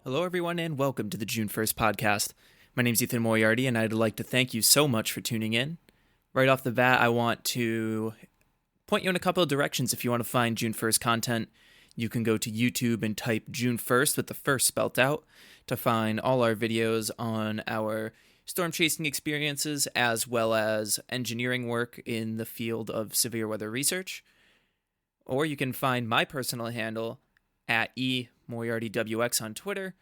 Hello, everyone, and welcome to the June 1st podcast. My name is Ethan Moriarty, and I'd like to thank you so much for tuning in. Right off the bat, I want to point you in a couple of directions if you want to find June 1st content. You can go to YouTube and type June 1st with the first spelt out to find all our videos on our storm chasing experiences as well as engineering work in the field of severe weather research. Or you can find my personal handle at eMoriartyWX on Twitter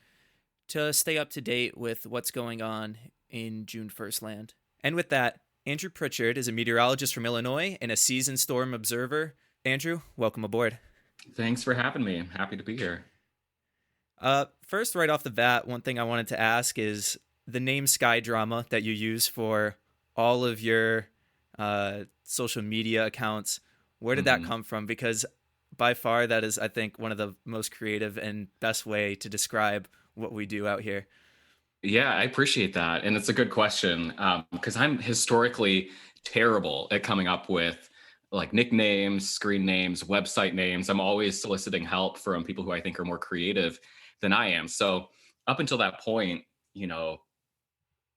to stay up to date with what's going on in June 1st land. And with that, Andrew Pritchard is a meteorologist from Illinois and a seasoned storm observer. Andrew, welcome aboard. Thanks for having me. I'm happy to be here. First, right off the bat, one thing I wanted to ask is the name Sky Drama that you use for all of your social media accounts. Where did that come from? Because by far, that is, I think, one of the most creative and best way to describe what we do out here. Yeah, I appreciate that. And it's a good question because I'm historically terrible at coming up with like nicknames, screen names, website names. I'm always soliciting help from people who I think are more creative than I am. So up until that point,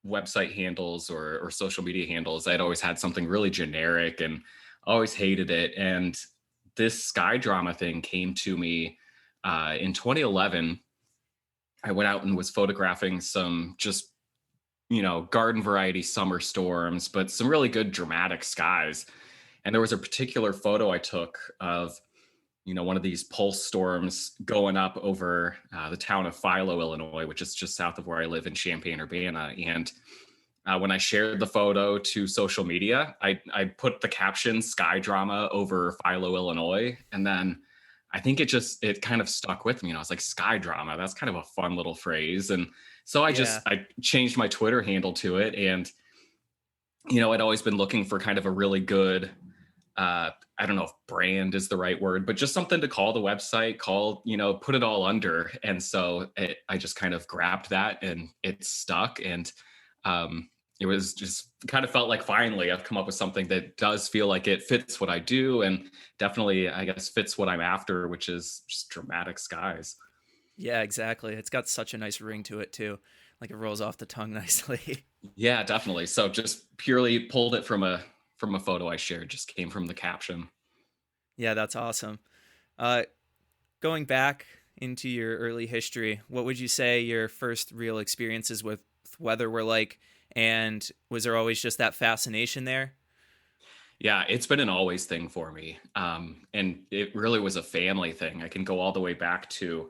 website handles or social media handles, I'd always had something really generic and always hated it. And this Sky Drama thing came to me in 2011. I went out and was photographing some just, garden variety summer storms, but some really good dramatic skies. And there was a particular photo I took of, one of these pulse storms going up over the town of Philo, Illinois, which is just south of where I live in Champaign-Urbana. And when I shared the photo to social media, I put the caption "Sky Drama over Philo, Illinois," and then I think it kind of stuck with me. And I was like, "Sky Drama, that's kind of a fun little phrase." And so I changed my Twitter handle to it. And I'd always been looking for kind of a really good, I don't know if brand is the right word, but just something to call the website, put it all under. And so I just kind of grabbed that and it stuck. And it was just kind of felt like finally I've come up with something that does feel like it fits what I do and definitely, I guess, fits what I'm after, which is just dramatic skies. Yeah, exactly. It's got such a nice ring to it too. Like it rolls off the tongue nicely. Yeah, definitely. So just purely pulled it from a photo I shared, just came from the caption. Yeah, that's awesome. Going back into your early history, what would you say your first real experiences with weather were like? And was there always just that fascination there? Yeah, it's been an always thing for me. And it really was a family thing. I can go all the way back to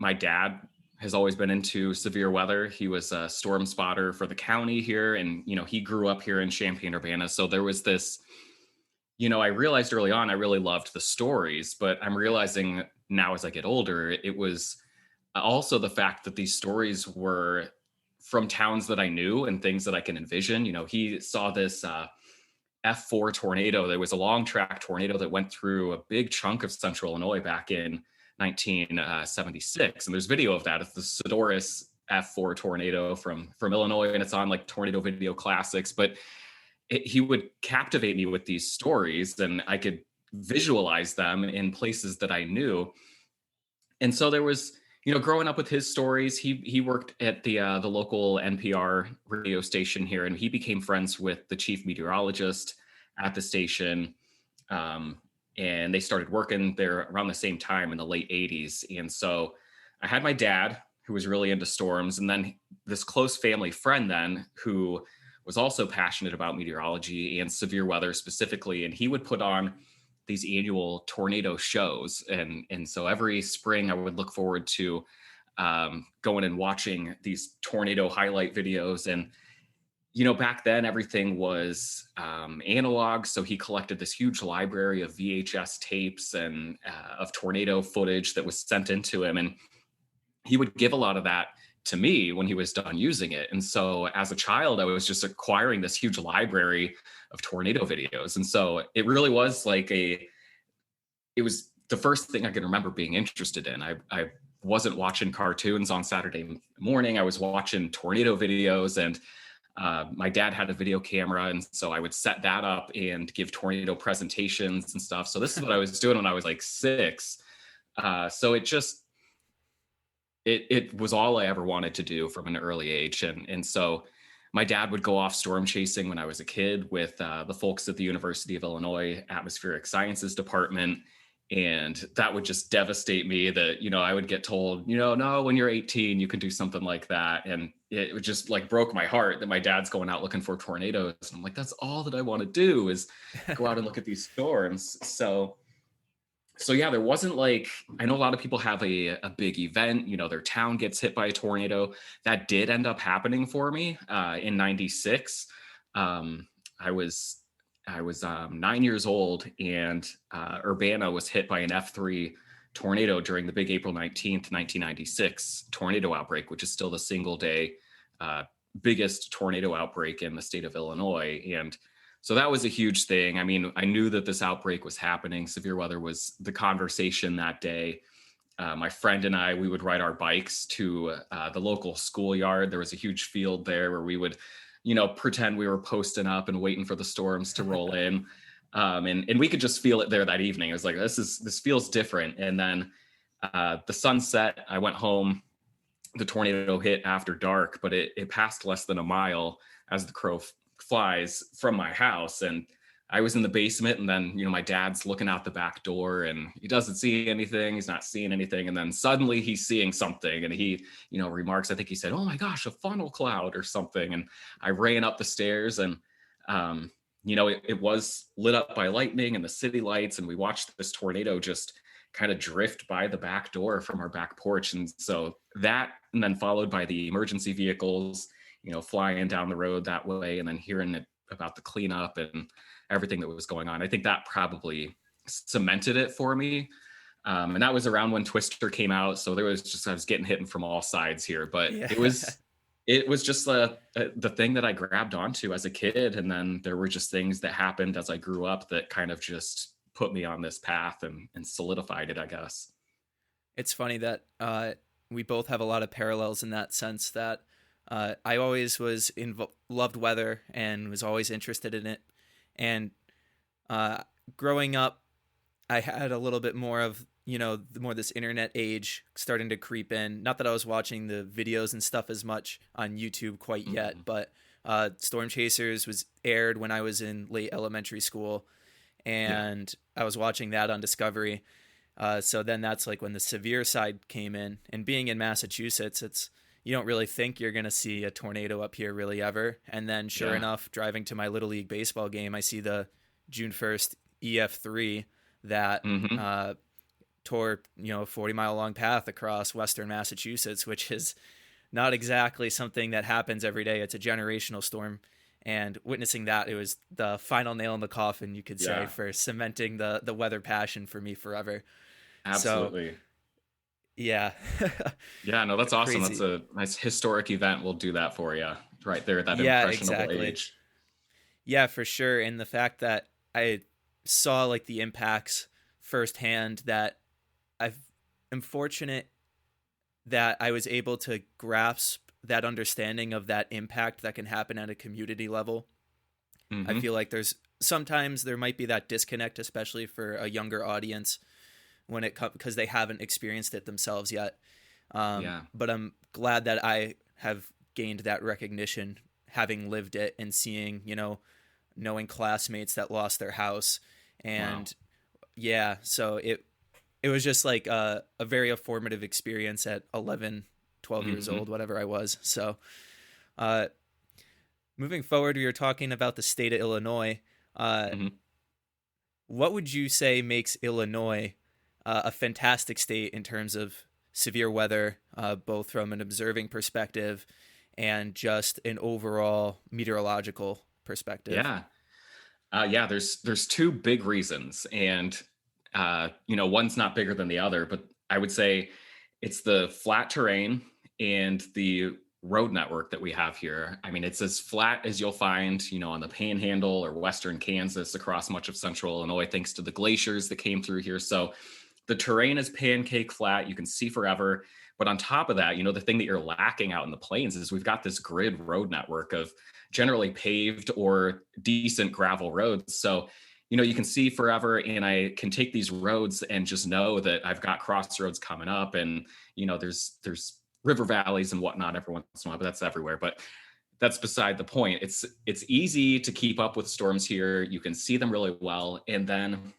my dad has always been into severe weather. He was a storm spotter for the county here. And, he grew up here in Champaign-Urbana. So there was this, I realized early on, I really loved the stories, but I'm realizing now as I get older, it was also the fact that these stories were from towns that I knew and things that I can envision. He saw this F4 tornado. There was a long track tornado that went through a big chunk of central Illinois back in 1976. And there's video of that. It's the Sodoris F4 tornado from Illinois, and it's on like Tornado Video Classics. But he would captivate me with these stories, and I could visualize them in places that I knew. And so there was, growing up with his stories, he worked at the local NPR radio station here, and he became friends with the chief meteorologist at the station. And they started working there around the same time in the late 80s. And so I had my dad, who was really into storms, and then this close family friend then who was also passionate about meteorology and severe weather specifically. And he would put on these annual tornado shows. And so every spring I would look forward to going and watching these tornado highlight videos. And, back then everything was analog. So he collected this huge library of VHS tapes and of tornado footage that was sent into him. And he would give a lot of that to me when he was done using it. And so as a child, I was just acquiring this huge library of tornado videos. And so it really was like it was the first thing I can remember being interested in. I wasn't watching cartoons on Saturday morning. I was watching tornado videos, and my dad had a video camera. And so I would set that up and give tornado presentations and stuff. So this is what I was doing when I was like 6. So it just, it was all I ever wanted to do from an early age. And so my dad would go off storm chasing when I was a kid with the folks at the University of Illinois Atmospheric Sciences Department. And that would just devastate me that, I would get told, no, when you're 18, you can do something like that. And it would just like broke my heart that my dad's going out looking for tornadoes. And I'm like, that's all that I want to do is go out and look at these storms. So yeah, there wasn't like, I know a lot of people have a big event, their town gets hit by a tornado. That did end up happening for me in 96. I was 9 years old, and Urbana was hit by an F3 tornado during the big April 19th, 1996 tornado outbreak, which is still the single day biggest tornado outbreak in the state of Illinois. And so that was a huge thing. I mean, I knew that this outbreak was happening. Severe weather was the conversation that day. My friend and I, we would ride our bikes to the local schoolyard. There was a huge field there where we would, pretend we were posting up and waiting for the storms to roll in. And we could just feel it there that evening. It was like, this feels different. And then the sun set, I went home. The tornado hit after dark, but it passed less than a mile as the crow flies from my house. And I was in the basement, and then, my dad's looking out the back door and he doesn't see anything. He's not seeing anything. And then suddenly he's seeing something, and he, remarks, I think he said, "Oh my gosh, a funnel cloud or something." And I ran up the stairs, and, it was lit up by lightning and the city lights. And we watched this tornado just kind of drift by the back door from our back porch. And so that, and then followed by the emergency vehicles, flying down the road that way, and then hearing about the cleanup and everything that was going on. I think that probably cemented it for me. And that was around when Twister came out. So I was getting hit from all sides here, but Yeah. it was just the thing that I grabbed onto as a kid. And then there were just things that happened as I grew up that kind of just put me on this path and solidified it, I guess. It's funny that we both have a lot of parallels in that sense that I always loved weather and was always interested in it. And growing up, I had a little bit more of, more this internet age starting to creep in. Not that I was watching the videos and stuff as much on YouTube quite yet, but Storm Chasers was aired when I was in late elementary school, and I was watching that on Discovery. So then that's like when the severe side came in, and being in Massachusetts, you don't really think you're going to see a tornado up here really ever. And then sure enough, driving to my Little League baseball game, I see the June 1st EF3 that tore, a 40-mile long path across western Massachusetts, which is not exactly something that happens every day. It's a generational storm. And witnessing that, it was the final nail in the coffin, you could say, for cementing the weather passion for me forever. Absolutely. So, yeah. Yeah, no, that's awesome. Crazy. That's a nice historic event. We'll do that for you right there, that impressionable age. Yeah, for sure. And the fact that I saw like the impacts firsthand, that I'm fortunate that I was able to grasp that understanding of that impact that can happen at a community level. I feel like sometimes there might be that disconnect, especially for a younger audience when it comes, because they haven't experienced it themselves yet. But I'm glad that I have gained that recognition, having lived it and seeing, knowing classmates that lost their house. And so it was just like a very formative experience at 11, 12 years old, whatever I was. So moving forward, we were talking about the state of Illinois. What would you say makes Illinois a fantastic state in terms of severe weather, both from an observing perspective and just an overall meteorological perspective? There's two big reasons, and one's not bigger than the other, but I would say it's the flat terrain and the road network that we have here. I mean, it's as flat as you'll find, on the Panhandle or Western Kansas across much of central Illinois, thanks to the glaciers that came through here. So the terrain is pancake flat. You can see forever. But on top of that, the thing that you're lacking out in the plains is we've got this grid road network of generally paved or decent gravel roads. So you can see forever, and I can take these roads and just know that I've got crossroads coming up, and there's river valleys and whatnot every once in a while, but that's everywhere. But that's beside the point. It's easy to keep up with storms here. You can see them really well. And then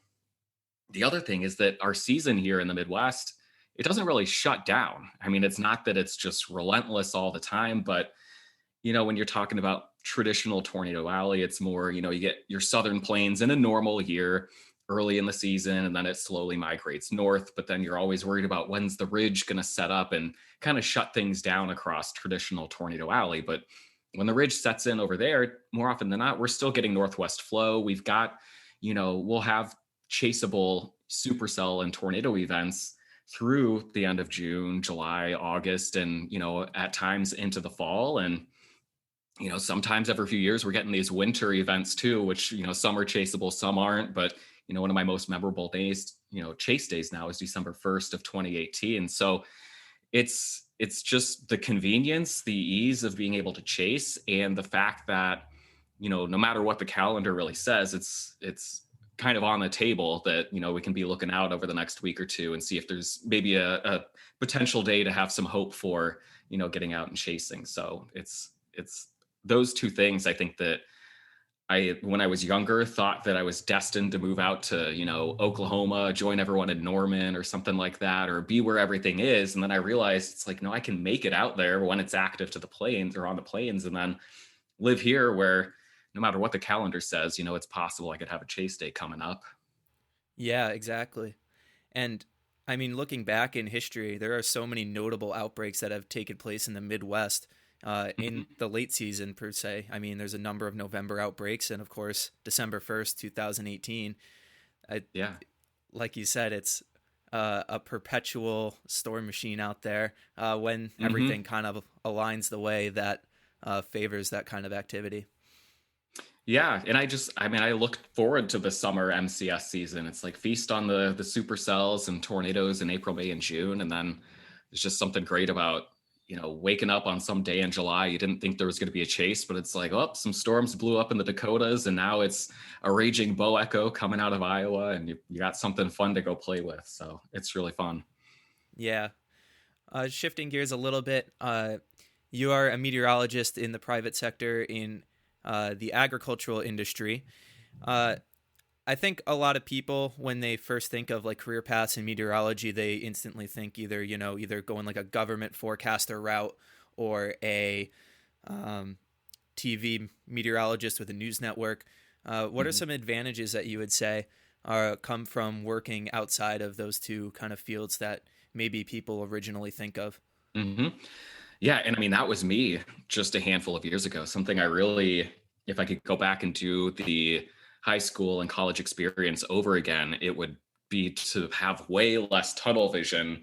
the other thing is that our season here in the Midwest, it doesn't really shut down. I mean, it's not that it's just relentless all the time, but when you're talking about traditional tornado alley, it's more, you get your southern plains in a normal year early in the season, and then it slowly migrates north. But then you're always worried about when's the ridge going to set up and kind of shut things down across traditional tornado alley. But when the ridge sets in over there, more often than not, we're still getting northwest flow. We've got, we'll have chaseable supercell and tornado events through the end of June, July, August, and, at times into the fall. And sometimes every few years we're getting these winter events too, which, some are chaseable, some aren't. But, one of my most memorable days, chase days now is December 1st of 2018. So it's just the convenience, the ease of being able to chase, and the fact that, no matter what the calendar really says, it's kind of on the table that, we can be looking out over the next week or two and see if there's maybe a potential day to have some hope for, getting out and chasing. So it's those two things. I think that when I was younger, thought that I was destined to move out to, Oklahoma, join everyone in Norman or something like that, or be where everything is. And then I realized it's like, no, I can make it out there when it's active to the plains or on the plains, and then live here where no matter what the calendar says, it's possible I could have a chase day coming up. Yeah, exactly. And I mean, looking back in history, there are so many notable outbreaks that have taken place in the Midwest in the late season, per se. I mean, there's a number of November outbreaks, and of course, December 1st, 2018. Yeah. Like you said, it's a perpetual storm machine out there when everything kind of aligns the way that favors that kind of activity. Yeah, and I look forward to the summer MCS season. It's like feast on the supercells and tornadoes in April, May, and June, and then there's just something great about waking up on some day in July. You didn't think there was going to be a chase, but it's like, oh, some storms blew up in the Dakotas, and now it's a raging bow echo coming out of Iowa, and you got something fun to go play with. So it's really fun. Yeah. Shifting gears a little bit, you are a meteorologist in the private sector in the agricultural industry. I think a lot of people, when they first think of like career paths in meteorology, they instantly think either going like a government forecaster route or a TV meteorologist with a news network. What are some advantages that you would say come from working outside of those two kind of fields that maybe people originally think of? hmm Yeah, and I mean that was me just a handful of years ago. Something I really, if I could go back and do the high school and college experience over again, it would be to have way less tunnel vision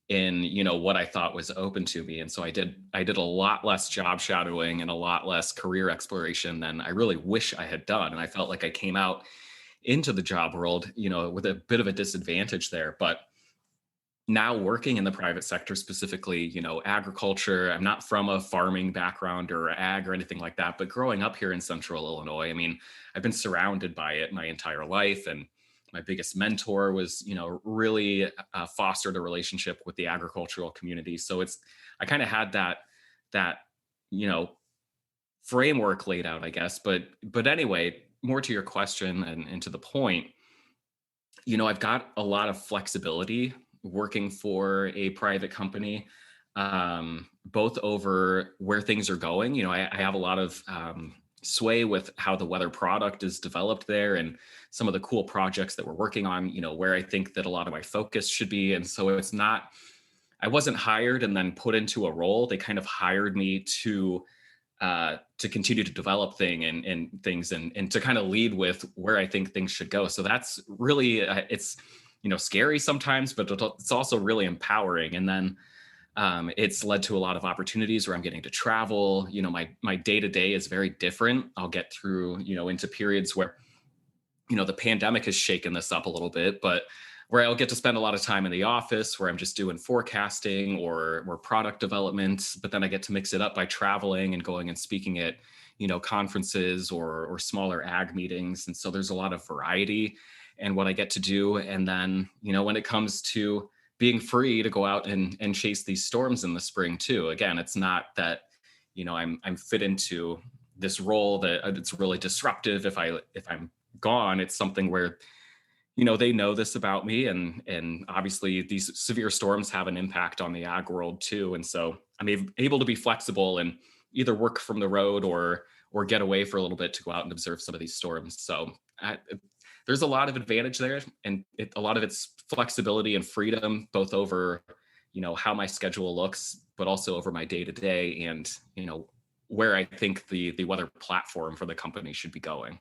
in what I thought was open to me. And so I did a lot less job shadowing and a lot less career exploration than I really wish I had done. And I felt like I came out into the job world, with a bit of a disadvantage there. But now working in the private sector, specifically, agriculture, I'm not from a farming background or ag or anything like that, but growing up here in central Illinois, I mean, I've been surrounded by it my entire life. And my biggest mentor was, really fostered a relationship with the agricultural community. So I kind of had that, framework laid out, I guess. But anyway, more to your question and to the point, I've got a lot of flexibility working for a private company, both over where things are going. I have a lot of sway with how the weather product is developed there and some of the cool projects that we're working on, where I think that a lot of my focus should be. And so I wasn't hired and then put into a role. They kind of hired me to continue to develop things and to kind of lead with where I think things should go. So that's really, it's, scary sometimes, but it's also really empowering. And then it's led to a lot of opportunities where I'm getting to travel. My day to day is very different. I'll get through, into periods where, the pandemic has shaken this up a little bit, but where I'll get to spend a lot of time in the office where I'm just doing forecasting or product development, but then I get to mix it up by traveling and going and speaking at, conferences or smaller ag meetings. And so there's a lot of variety in what I get to do. And then, when it comes to being free to go out and chase these storms in the spring too. Again, it's not that, I'm fit into this role that it's really disruptive if I'm gone. It's something where they know this about me, and obviously these severe storms have an impact on the ag world too. And so I'm able to be flexible and either work from the road or get away for a little bit to go out and observe some of these storms. So there's a lot of advantage there, and a lot of it's flexibility and freedom, both over how my schedule looks, but also over my day to day, and where I think the weather platform for the company should be going.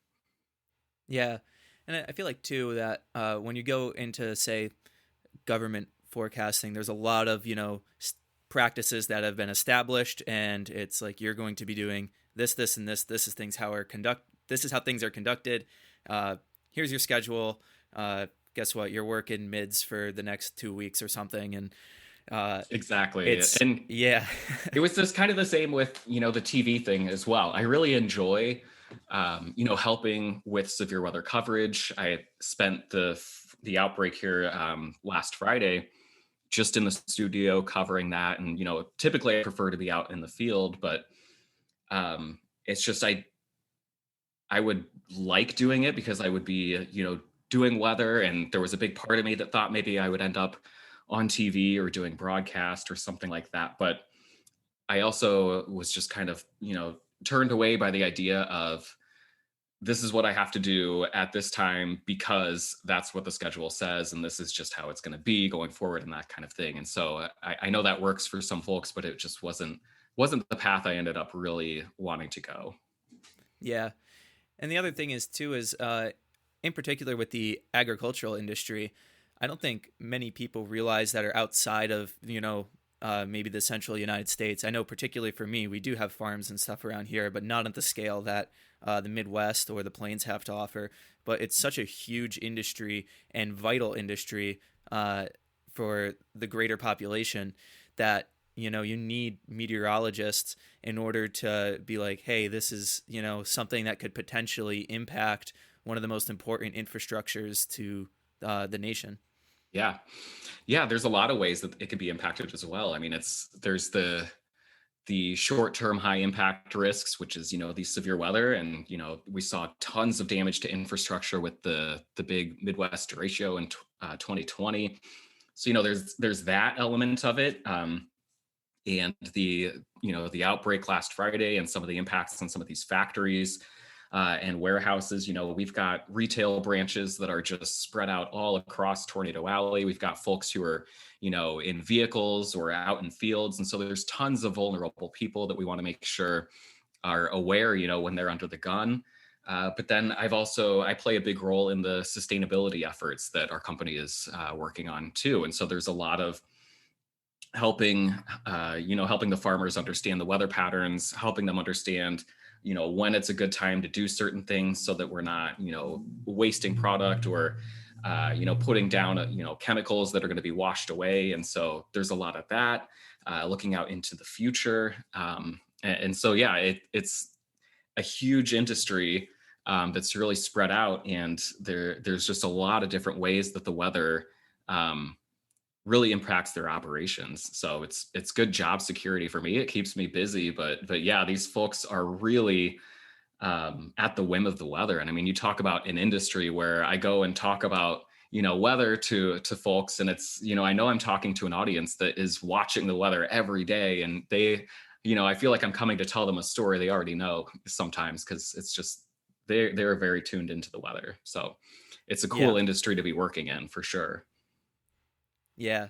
Yeah. And I feel like, too, that when you go into, say, government forecasting, there's a lot of, practices that have been established, and it's like you're going to be doing this, this, and this. This is This is how things are conducted. Here's your schedule. Guess what? You're working mids for the next 2 weeks or something, and exactly. And yeah, it was just kind of the same with the TV thing as well. I really enjoy helping with severe weather coverage. I spent the outbreak here last Friday just in the studio covering that, and typically I prefer to be out in the field, but it's just I would like doing it because I would be doing weather, and there was a big part of me that thought maybe I would end up on TV or doing broadcast or something like that. But I also was just kind of turned away by the idea of, this is what I have to do at this time because that's what the schedule says, and this is just how it's going to be going forward, and that kind of thing. And so I know that works for some folks, but it just wasn't the path I ended up really wanting to go. Yeah. And the other thing is, too, is in particular with the agricultural industry, I don't think many people realize that are outside of, maybe the central United States. I know particularly for me, we do have farms and stuff around here, but not at the scale that the Midwest or the Plains have to offer. But it's such a huge industry and vital industry for the greater population that, you need meteorologists in order to be like, hey, this is, something that could potentially impact one of the most important infrastructures to the nation. Yeah. Yeah, there's a lot of ways that it could be impacted as well. I mean, there's the short-term high impact risks, which is, these severe weather. And, we saw tons of damage to infrastructure with the big Midwest derecho in 2020. So, there's that element of it. And the outbreak last Friday and some of the impacts on some of these factories and warehouses. We've got retail branches that are just spread out all across Tornado Alley. We've got folks who are, in vehicles or out in fields. And so there's tons of vulnerable people that we want to make sure are aware, when they're under the gun. But then I play a big role in the sustainability efforts that our company is working on too. And so there's a lot of helping the farmers understand the weather patterns, helping them understand when it's a good time to do certain things so that we're not wasting product or putting down chemicals that are going to be washed away. And so there's a lot of that, looking out into the future. And so yeah, it's a huge industry that's really spread out, and there's just a lot of different ways that the weather really impacts their operations. So it's good job security for me. It keeps me busy, but yeah, these folks are really at the whim of the weather. And I mean, you talk about an industry where I go and talk about weather to folks, and it's I know I'm talking to an audience that is watching the weather every day, and they I feel like I'm coming to tell them a story they already know sometimes, because it's just they're very tuned into the weather. So it's a cool industry to be working in for sure. Yeah.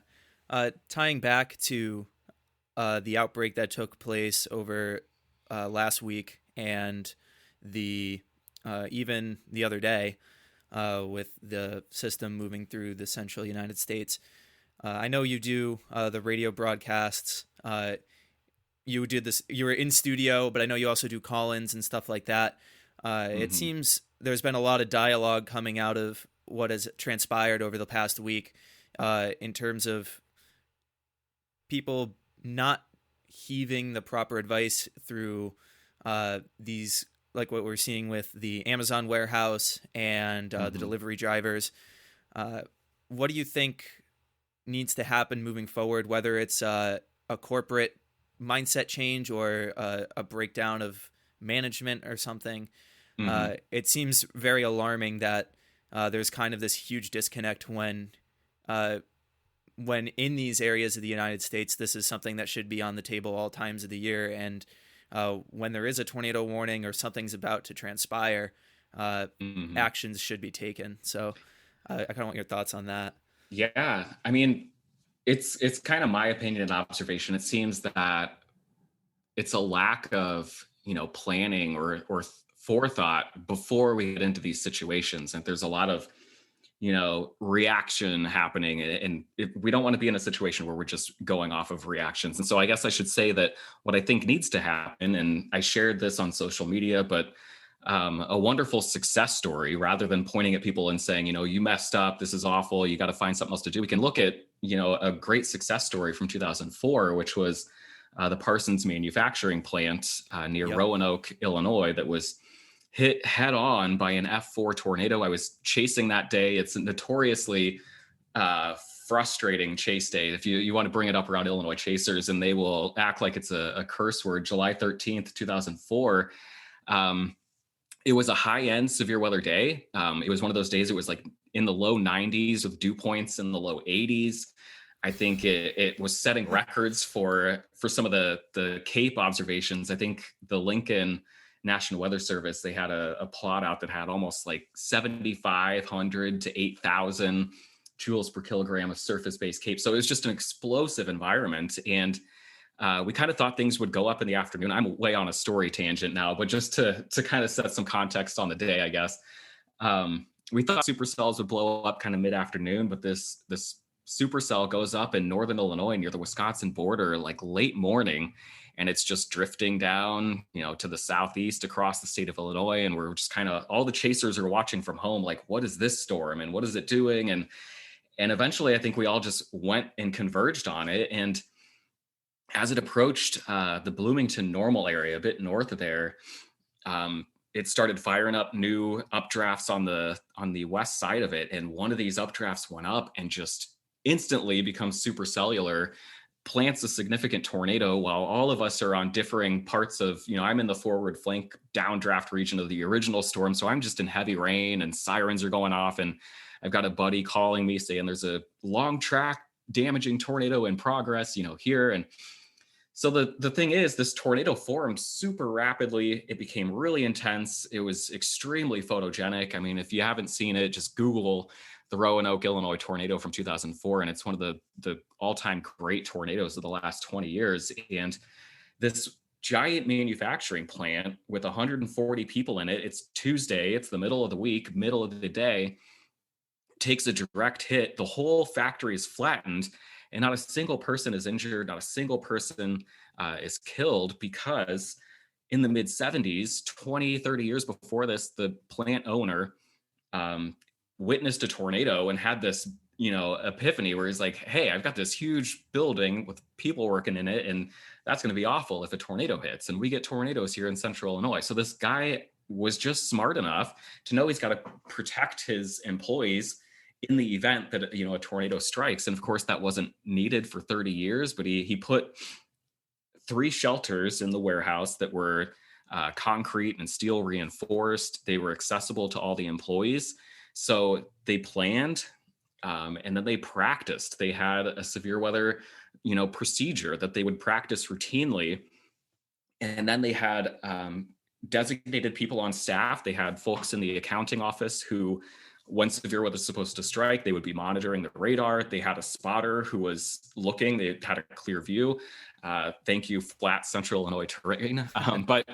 Tying back to the outbreak that took place over last week, and the even the other day with the system moving through the central United States. I know you do the radio broadcasts. You did this. You were in studio, but I know you also do call-ins and stuff like that. It seems there's been a lot of dialogue coming out of what has transpired over the past week in terms of people not heaving the proper advice through these, like what we're seeing with the Amazon warehouse and the delivery drivers. What do you think needs to happen moving forward, whether it's a corporate mindset change or a breakdown of management or something? It seems very alarming that there's kind of this huge disconnect when in these areas of the United States, this is something that should be on the table all times of the year. And when there is a tornado warning or something's about to transpire, actions should be taken. So I kind of want your thoughts on that. Yeah. I mean, it's kind of my opinion and observation. It seems that it's a lack of, planning or forethought before we get into these situations. And there's a lot of, reaction happening. And we don't want to be in a situation where we're just going off of reactions. And so I guess I should say that what I think needs to happen, and I shared this on social media, but a wonderful success story, rather than pointing at people and saying, you messed up, this is awful, you got to find something else to do. We can look at, a great success story from 2004, which was the Parsons manufacturing plant near Roanoke, Illinois, that was hit head on by an F4 tornado. I was chasing that day. It's a notoriously frustrating chase day. If you want to bring it up around Illinois chasers, and they will act like it's a curse word. July 13th, 2004. It was a high-end severe weather day. It was one of those days, it was like in the low 90s with dew points in the low 80s. I think it was setting records for some of the Cape observations. I think the Lincoln National Weather Service, they had a plot out that had almost like 7,500 to 8,000 joules per kilogram of surface-based Cape. So it was just an explosive environment. And we kind of thought things would go up in the afternoon. I'm way on a story tangent now, but just to kind of set some context on the day, I guess. We thought supercells would blow up kind of mid-afternoon, but this supercell goes up in northern Illinois near the Wisconsin border like late morning, and it's just drifting down, to the southeast across the state of Illinois. And we're just kind of, all the chasers are watching from home, like, what is this storm and what is it doing? And eventually I think we all just went and converged on it. And as it approached the Bloomington Normal area, a bit north of there, it started firing up new updrafts on the west side of it. And one of these updrafts went up and just instantly becomes supercellular, plants a significant tornado, while all of us are on differing parts of, I'm in the forward flank downdraft region of the original storm. So I'm just in heavy rain and sirens are going off. And I've got a buddy calling me saying there's a long track damaging tornado in progress, here. And so the thing is, this tornado formed super rapidly. It became really intense. It was extremely photogenic. I mean, if you haven't seen it, just Google the Roanoke, Illinois tornado from 2004. And it's one of the all-time great tornadoes of the last 20 years. And this giant manufacturing plant with 140 people in it, it's Tuesday, it's the middle of the week, middle of the day, takes a direct hit. The whole factory is flattened, and not a single person is injured. Not a single person is killed, because in the mid 70s, 20, 30 years before this, the plant owner witnessed a tornado and had this, epiphany where he's like, hey, I've got this huge building with people working in it, and that's going to be awful if a tornado hits. And we get tornadoes here in central Illinois. So this guy was just smart enough to know he's got to protect his employees in the event that, a tornado strikes. And of course that wasn't needed for 30 years, but he put 3 shelters in the warehouse that were concrete and steel reinforced. They were accessible to all the employees. So they planned, and then they practiced. They had a severe weather, procedure that they would practice routinely. And then they had designated people on staff. They had folks in the accounting office who, when severe weather is supposed to strike, they would be monitoring the radar. They had a spotter who was looking. They had a clear view. Thank you, flat central Illinois terrain. But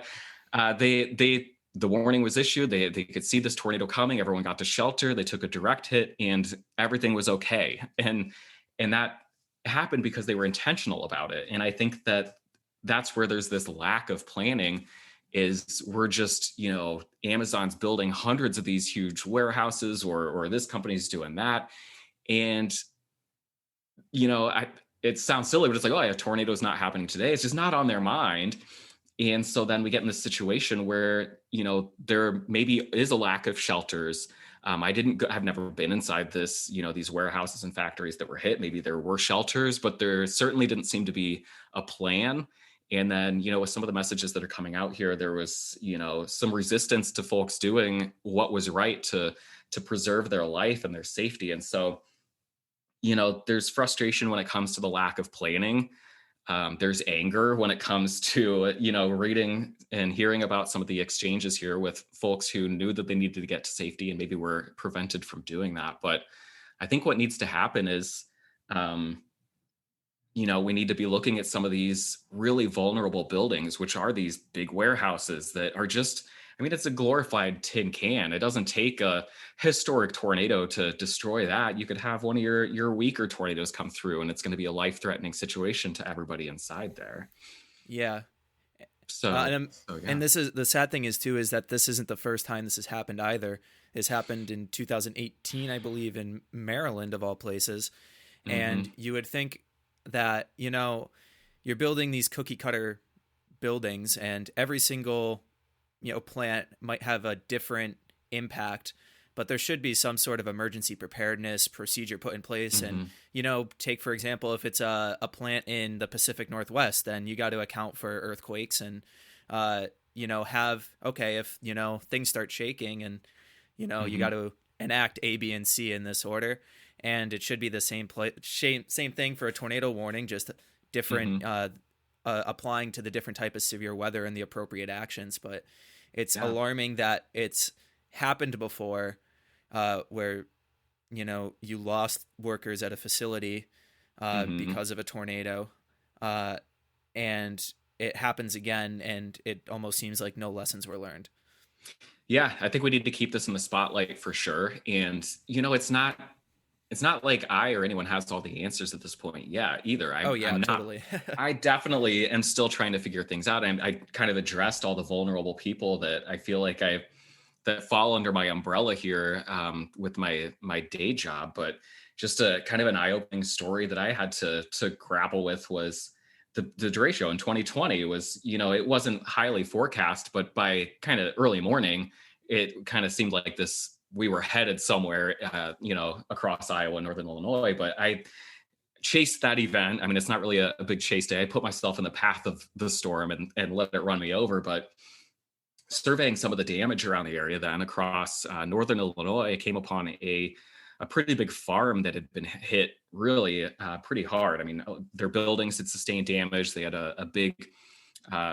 the warning was issued. They could see this tornado coming. Everyone got to shelter. They took a direct hit, and everything was okay. And that happened because they were intentional about it. And I think that that's where there's this lack of planning is we're just, Amazon's building hundreds of these huge warehouses, or this company's doing that. And, I it sounds silly, but it's like, oh yeah, tornado's not happening today. It's just not on their mind. And so then we get in this situation where, there maybe is a lack of shelters. I've never been inside these warehouses and factories that were hit. Maybe there were shelters, but there certainly didn't seem to be a plan. And then, with some of the messages that are coming out here, there was, some resistance to folks doing what was right to preserve their life and their safety. And so, there's frustration when it comes to the lack of planning. There's anger when it comes to, reading and hearing about some of the exchanges here with folks who knew that they needed to get to safety and maybe were prevented from doing that. But I think what needs to happen is, we need to be looking at some of these really vulnerable buildings, which are these big warehouses that are just, it's a glorified tin can. It doesn't take a historic tornado to destroy that. You could have one of your weaker tornadoes come through, and it's going to be a life-threatening situation to everybody inside there. Yeah. So, yeah. And this is the sad thing is that this isn't the first time this has happened either. This happened in 2018, I believe, in Maryland of all places. Mm-hmm. And you would think that, you're building these cookie cutter buildings, and every single, plant might have a different impact, but there should be some sort of emergency preparedness procedure put in place. Mm-hmm. And, take, for example, if it's a plant in the Pacific Northwest, then you got to account for earthquakes and, if, things start shaking and, Mm-hmm. you got to enact A, B, and C in this order. And it should be the same thing for a tornado warning, just different, Mm-hmm. Applying to the different type of severe weather and the appropriate actions. But it's alarming that it's happened before, where, you lost workers at a facility Mm-hmm. because of a tornado, and it happens again, and it almost seems like no lessons were learned. Yeah, I think we need to keep this in the spotlight for sure. And it's not like I or anyone has all the answers at this point. Yeah, either. I'm Totally. I definitely am still trying to figure things out. I kind of addressed all the vulnerable people that I feel like that fall under my umbrella here, with my day job. But just a kind of an eye-opening story that I had to grapple with was the derecho in 2020 was, it wasn't highly forecast, but by kind of early morning, it kind of seemed like we were headed somewhere, across Iowa, northern Illinois. But I chased that event. It's not really a big chase day. I put myself in the path of the storm and let it run me over. But surveying some of the damage around the area then across northern Illinois, I came upon a pretty big farm that had been hit really pretty hard. Their buildings had sustained damage. They had a big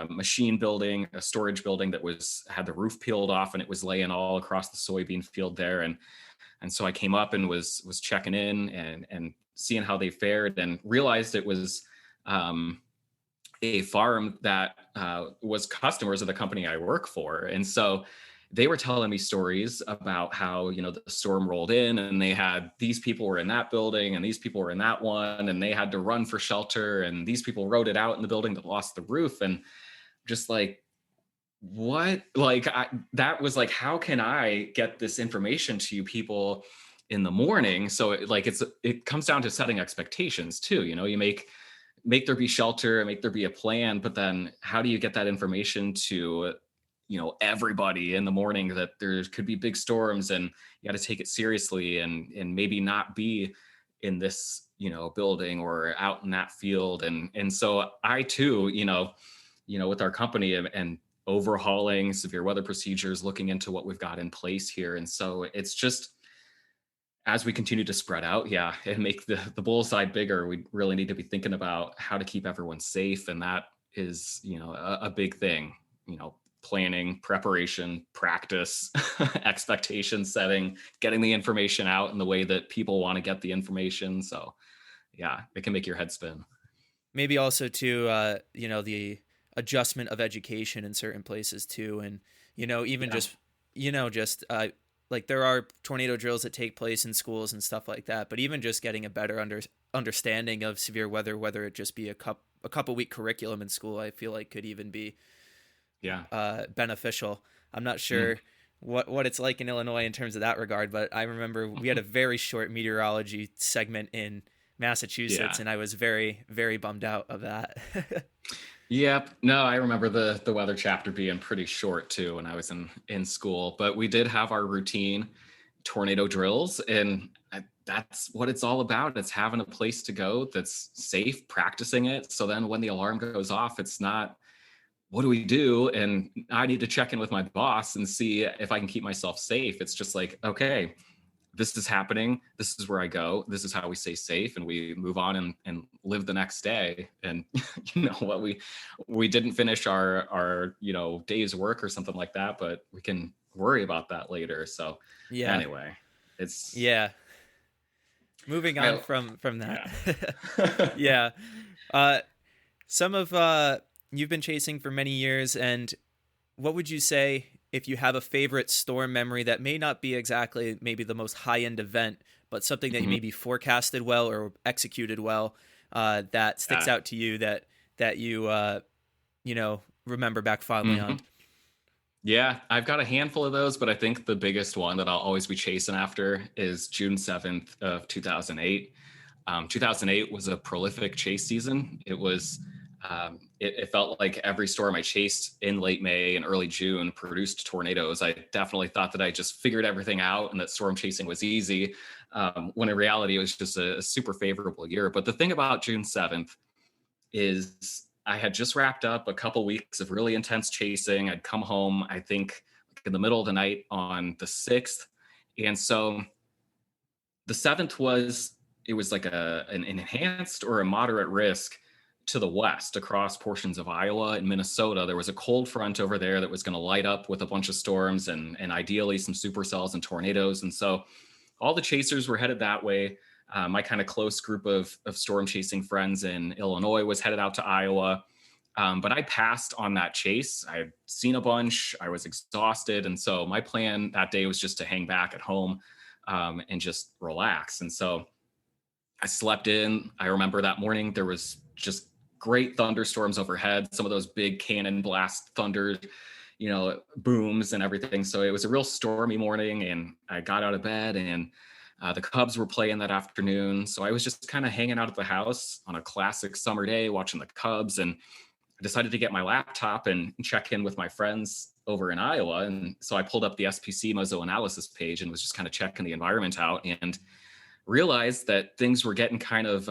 machine building, a storage building that had the roof peeled off, and it was laying all across the soybean field there. And so I came up and was checking in and seeing how they fared, and realized it was a farm that was customers of the company I work for. And so they were telling me stories about how, the storm rolled in, and they had these people were in that building and these people were in that one, and they had to run for shelter, and these people rode it out in the building that lost the roof. And just like, what? That was like, how can I get this information to you people in the morning? So it comes down to setting expectations too. You make there be shelter, make there be a plan, but then how do you get that information to everybody in the morning that there could be big storms, and you got to take it seriously, and maybe not be in this building or out in that field. And so I too, with our company and overhauling severe weather procedures, looking into what we've got in place here. And so it's just, as we continue to spread out, and make the bullseye bigger, we really need to be thinking about how to keep everyone safe. And that is, a big thing, planning, preparation, practice, expectation setting, getting the information out in the way that people want to get the information. So it can make your head spin. Maybe also to, the adjustment of education in certain places too. And, like there are tornado drills that take place in schools and stuff like that, but even just getting a better understanding of severe weather, whether it just be a couple week curriculum in school, I feel like could even be Yeah. beneficial. I'm not Mm. sure what it's like in Illinois in terms of that regard, but I remember we had a very short meteorology segment in Massachusetts, Yeah. and I was very, very bummed out of that. Yep. No, I remember the weather chapter being pretty short too when I was in school, but we did have our routine tornado drills, and that's what it's all about. It's having a place to go that's safe, practicing it. So then when the alarm goes off, it's not, what do we do? And I need to check in with my boss and see if I can keep myself safe. It's just like, okay, this is happening. This is where I go. This is how we stay safe, and we move on and live the next day. And you know what, we didn't finish our day's work or something like that, but we can worry about that later. So Yeah, anyway, it's yeah. Moving on I from that. yeah. Yeah. Uh, some of you've been chasing for many years, and what would you say if you have a favorite storm memory that may not be exactly maybe the most high end event, but something that you Mhm. maybe forecasted well or executed well, that sticks Yeah. out to you that you remember back fondly on? Mhm. Yeah, I've got a handful of those, but I think the biggest one that I'll always be chasing after is June 7th of 2008. 2008 was a prolific chase season. It felt like every storm I chased in late May and early June produced tornadoes. I definitely thought that I just figured everything out and that storm chasing was easy, when in reality it was just a super favorable year. But the thing about June 7th is I had just wrapped up a couple weeks of really intense chasing. I'd come home, I think, like in the middle of the night on the 6th. And so the 7th was, it was like an enhanced or a moderate risk to the west across portions of Iowa and Minnesota. There was a cold front over there that was going to light up with a bunch of storms and ideally some supercells and tornadoes. And so all the chasers were headed that way. My kind of close group of storm chasing friends in Illinois was headed out to Iowa. But I passed on that chase. I had seen a bunch. I was exhausted. And so my plan that day was just to hang back at home, and just relax. And so I slept in. I remember that morning there was just great thunderstorms overhead, some of those big cannon blast thunder, booms and everything. So it was a real stormy morning, and I got out of bed, and the Cubs were playing that afternoon. So I was just kind of hanging out at the house on a classic summer day, watching the Cubs. And I decided to get my laptop and check in with my friends over in Iowa. And so I pulled up the SPC Mozo analysis page and was just kind of checking the environment out, and realized that things were getting kind of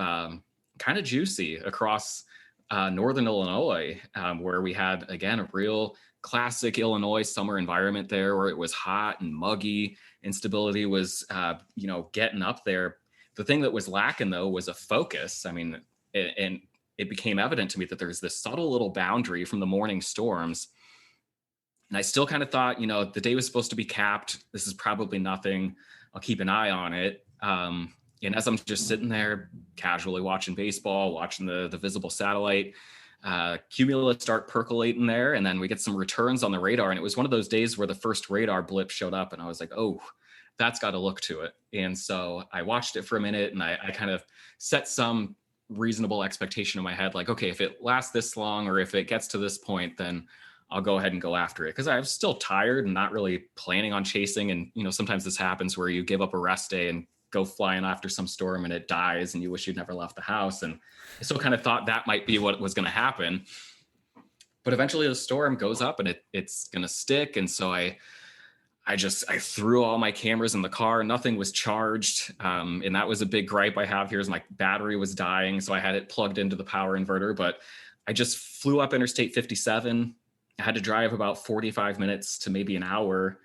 juicy across northern Illinois, where we had again a real classic Illinois summer environment there, where it was hot and muggy. Instability was getting up there. The thing that was lacking though was a focus. I mean, and it became evident to me that there's this subtle little boundary from the morning storms. And I still kind of thought, the day was supposed to be capped. This is probably nothing. I'll keep an eye on it. And as I'm just sitting there casually watching baseball, watching the visible satellite, cumulus start percolating there. And then we get some returns on the radar. And it was one of those days where the first radar blip showed up. And I was like, oh, that's got a look to it. And so I watched it for a minute, and I kind of set some reasonable expectation in my head, like, okay, if it lasts this long or if it gets to this point, then I'll go ahead and go after it. Cause I was still tired and not really planning on chasing. And, sometimes this happens where you give up a rest day and go flying after some storm and it dies and you wish you'd never left the house. And I still kind of thought that might be what was going to happen. But eventually the storm goes up and it's going to stick. And so I threw all my cameras in the car. Nothing was charged. And that was a big gripe I have here, is my battery was dying. So I had it plugged into the power inverter, but I just flew up Interstate 57. I had to drive about 45 minutes to maybe an hour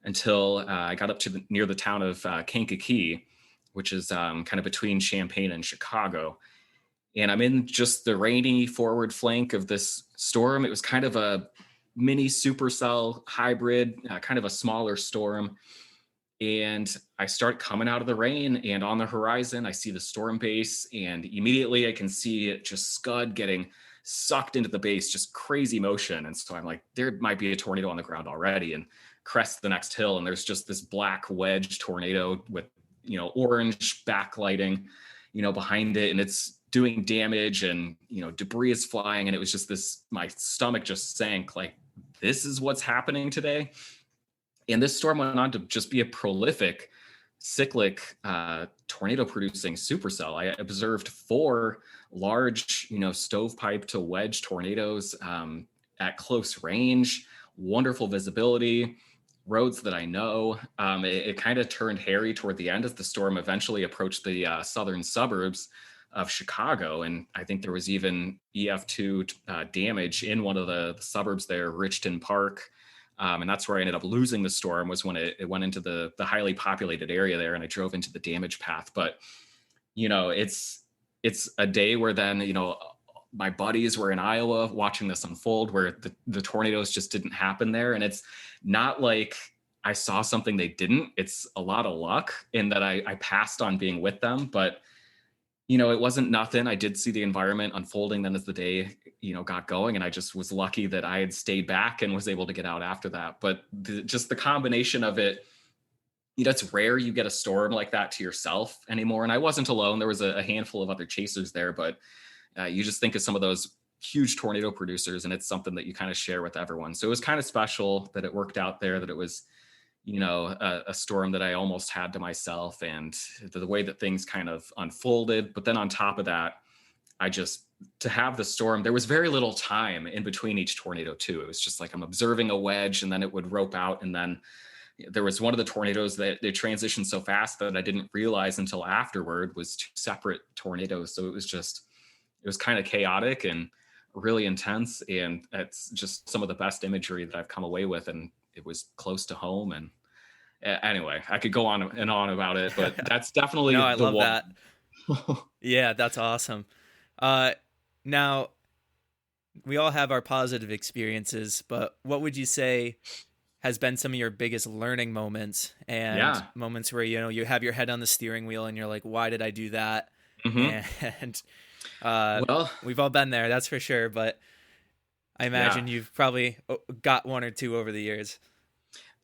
until I got up to near the town of Kankakee, which is kind of between Champaign and Chicago. And I'm in just the rainy forward flank of this storm. It was kind of a mini supercell hybrid, kind of a smaller storm. And I start coming out of the rain, and on the horizon, I see the storm base, and immediately I can see it just scud getting sucked into the base, just crazy motion. And so I'm like, there might be a tornado on the ground already, and crest the next hill. And there's just this black wedge tornado with, orange backlighting, behind it. And it's doing damage, and, debris is flying. And it was just this, my stomach just sank, like, this is what's happening today. And this storm went on to just be a prolific cyclic tornado producing supercell. I observed four large, stovepipe to wedge tornadoes at close range, wonderful visibility, roads that I know. It kind of turned hairy toward the end as the storm eventually approached the southern suburbs of Chicago. And I think there was even EF2 damage in one of the suburbs there, Richton Park. And that's where I ended up losing the storm, was when it went into the highly populated area there, and I drove into the damage path. But, it's a day where then, my buddies were in Iowa watching this unfold, where the tornadoes just didn't happen there. And it's not like I saw something they didn't. It's a lot of luck in that I passed on being with them. But, it wasn't nothing. I did see the environment unfolding then as the day, got going. And I just was lucky that I had stayed back and was able to get out after that. But just the combination of it, it's rare you get a storm like that to yourself anymore. And I wasn't alone. There was a handful of other chasers there, but you just think of some of those huge tornado producers, and it's something that you kind of share with everyone. So it was kind of special that it worked out there, that it was, a storm that I almost had to myself, and the way that things kind of unfolded. But then on top of that, to have the storm, there was very little time in between each tornado too. It was just like I'm observing a wedge, and then it would rope out. And then there was one of the tornadoes that they transitioned so fast that I didn't realize until afterward was two separate tornadoes. So it was kind of chaotic and really intense. And it's just some of the best imagery that I've come away with. And it was close to home. And anyway, I could go on and on about it, but that's definitely No, I love one. that. Yeah, that's awesome. Now, we all have our positive experiences, but what would you say has been some of your biggest learning moments, and moments where, you have your head on the steering wheel and you're like, why did I do that? And well, we've all been there, that's for sure. But I imagine you've probably got one or two over the years.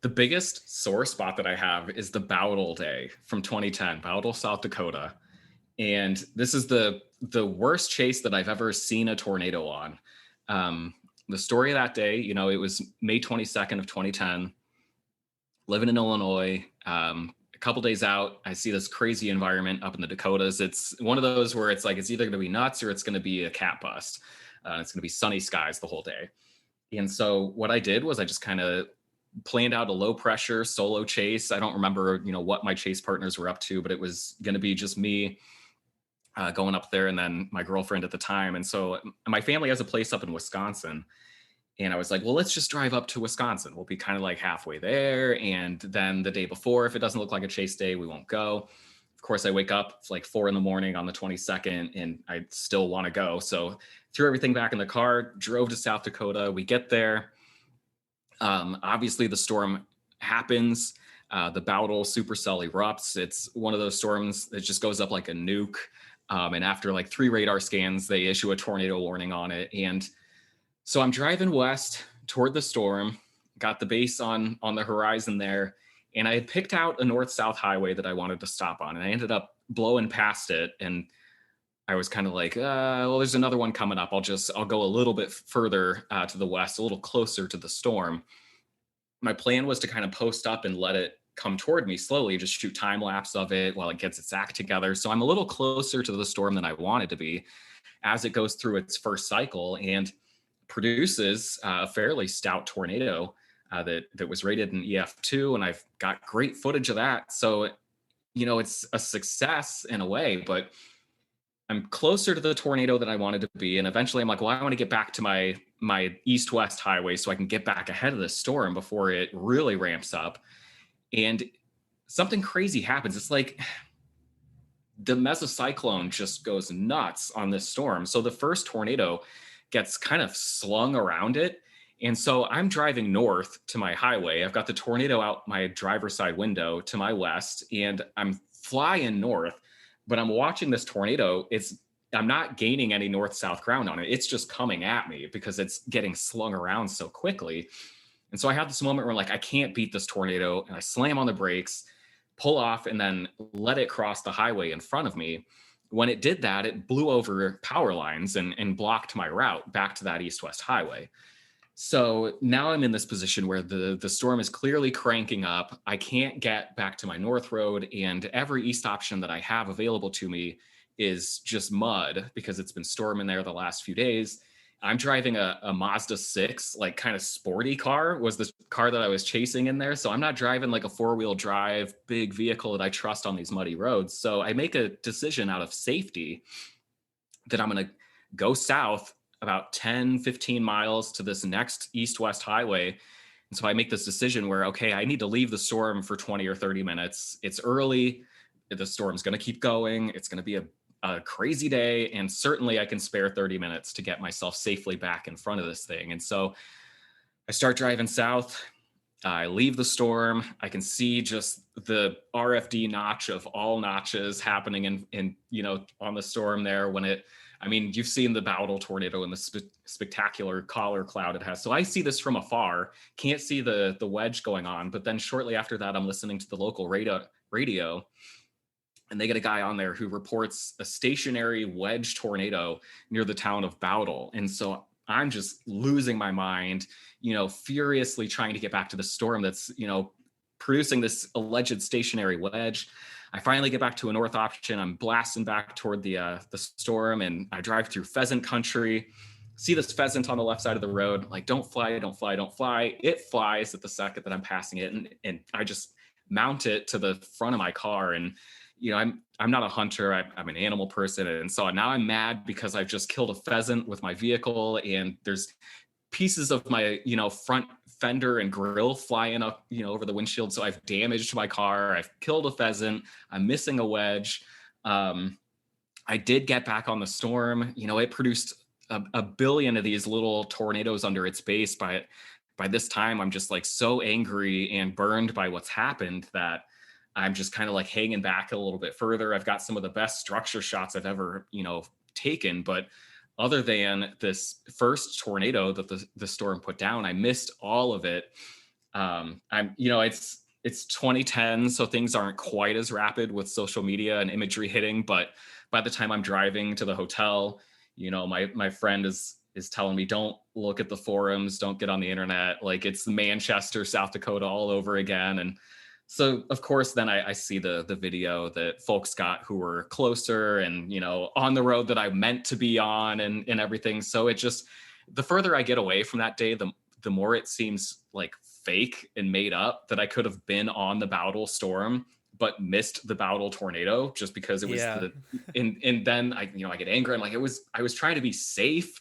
The biggest sore spot that I have is the Bowdle day from 2010, Bowdle, South Dakota. And this is the worst chase that I've ever seen a tornado on. The story of that day, it was May 22nd of 2010, living in Illinois. A couple days out, I see this crazy environment up in the Dakotas. It's one of those where it's like, it's either going to be nuts or it's going to be a cat bust. It's going to be sunny skies the whole day. And so what I did was I just kind of planned out a low pressure solo chase. I don't remember, what my chase partners were up to, but it was going to be just me going up there, and then my girlfriend at the time. And so my family has a place up in Wisconsin. And I was like, well, let's just drive up to Wisconsin. We'll be kind of like halfway there. And then the day before, if it doesn't look like a chase day, we won't go. Of course, I wake up, it's like 4 a.m. on the 22nd, and I still want to go. So threw everything back in the car, drove to South Dakota. We get there. Obviously, the storm happens. The Bowdle supercell erupts. It's one of those storms that just goes up like a nuke. And after like 3 radar scans, they issue a tornado warning on it. And so I'm driving west toward the storm, got the base on the horizon there, and I had picked out a north-south highway that I wanted to stop on, and I ended up blowing past it. And I was kind of like, well, there's another one coming up. I'll go a little bit further to the west, a little closer to the storm. My plan was to kind of post up and let it come toward me slowly, just shoot time lapse of it while it gets its act together. So I'm a little closer to the storm than I wanted to be as it goes through its first cycle and produces a fairly stout tornado that was rated an EF2. And I've got great footage of that. So, it's a success in a way, but I'm closer to the tornado than I wanted to be. And eventually I'm like, well, I want to get back to my east-west highway so I can get back ahead of the storm before it really ramps up. And something crazy happens. It's like the mesocyclone just goes nuts on this storm. So the first tornado gets kind of slung around it. And so I'm driving north to my highway. I've got the tornado out my driver's side window to my west, and I'm flying north, but I'm watching this tornado. I'm not gaining any north-south ground on it. It's just coming at me because it's getting slung around so quickly. And so I have this moment where I'm like, I can't beat this tornado. And I slam on the brakes, pull off, and then let it cross the highway in front of me. When it did that, it blew over power lines and blocked my route back to that east-west highway. So now I'm in this position where the storm is clearly cranking up. I can't get back to my north road, and every east option that I have available to me is just mud because it's been storming there the last few days. I'm driving a Mazda 6, like kind of sporty car was the car that I was chasing in there. So I'm not driving like a four-wheel drive big vehicle that I trust on these muddy roads. So I make a decision out of safety that I'm going to go south about 10, 15 miles to this next east-west highway. And so I make this decision where, okay, I need to leave the storm for 20 or 30 minutes. It's early. The storm's going to keep going. It's going to be a crazy day. And certainly I can spare 30 minutes to get myself safely back in front of this thing. And so I start driving south. I leave the storm. I can see just the RFD notch of all notches happening in on the storm there when it, I mean, you've seen the Bowdle tornado and the spectacular collar cloud it has. So I see this from afar, can't see the wedge going on. But then shortly after that, I'm listening to the local radio, and they get a guy on there who reports a stationary wedge tornado near the town of Bowdle. And so I'm just losing my mind, furiously trying to get back to the storm that's, producing this alleged stationary wedge. I finally get back to a north option. I'm blasting back toward the storm, and I drive through pheasant country, see this pheasant on the left side of the road, like, don't fly, don't fly, don't fly. It flies at the second that I'm passing it. And I just mount it to the front of my car. And, I'm not a hunter. I'm an animal person. And so now I'm mad because I've just killed a pheasant with my vehicle, and there's pieces of my, front fender and grill flying up, over the windshield. So I've damaged my car. I've killed a pheasant. I'm missing a wedge. I did get back on the storm. It produced a billion of these little tornadoes under its base. By this time, I'm just like so angry and burned by what's happened that I'm just kind of like hanging back a little bit further. I've got some of the best structure shots I've ever, taken, but other than this first tornado that the storm put down, I missed all of it. It's 2010, so things aren't quite as rapid with social media and imagery hitting. But by the time I'm driving to the hotel, my friend is telling me, don't look at the forums, don't get on the internet. Like, it's Manchester, South Dakota all over again. And so, of course, then I see the video that folks got who were closer and, on the road that I meant to be on and everything. So it just, the further I get away from that day, the more it seems like fake and made up that I could have been on the Bowdle storm, but missed the Bowdle tornado just because it was and then I get angry. I'm like, I was trying to be safe.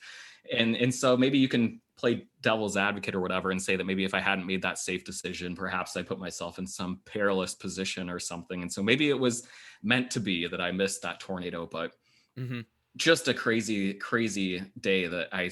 And so maybe you can play devil's advocate or whatever and say that maybe if I hadn't made that safe decision, perhaps I put myself in some perilous position or something. And so maybe it was meant to be that I missed that tornado, but just a crazy, crazy day that I,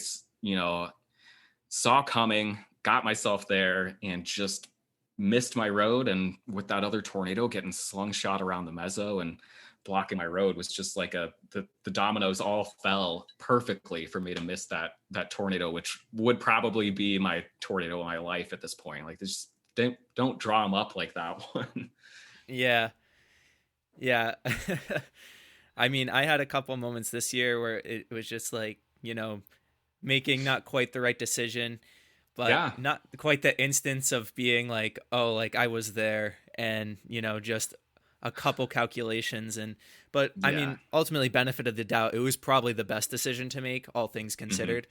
saw coming, got myself there, and just missed my road. And with that other tornado getting slungshot around the mezzo and blocking my road was just like the dominoes all fell perfectly for me to miss that tornado, which would probably be my tornado of my life at this point. Like, just don't draw them up like that one. Yeah. I mean, I had a couple moments this year where it was just like, making not quite the right decision, but not quite the instance of being like, oh, like I was there and, just a couple calculations. But I mean, ultimately, benefit of the doubt, it was probably the best decision to make, all things considered.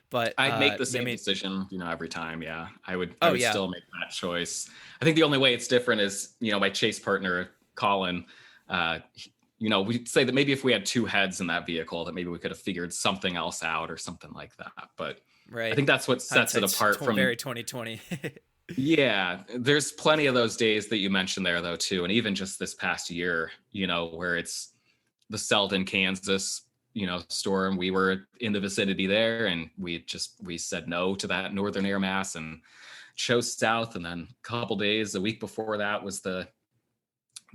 But I'd make the same decision, every time. Yeah, I would still make that choice. I think the only way it's different is, my chase partner, Colin, we'd say that maybe if we had two heads in that vehicle, that maybe we could have figured something else out or something like that. But I think that's what sets it apart from very 2020. Yeah, there's plenty of those days that you mentioned there, though, too. And even just this past year, where it's the Selden, Kansas, storm. We were in the vicinity there, and we said no to that northern air mass and chose south. And then a week before that was the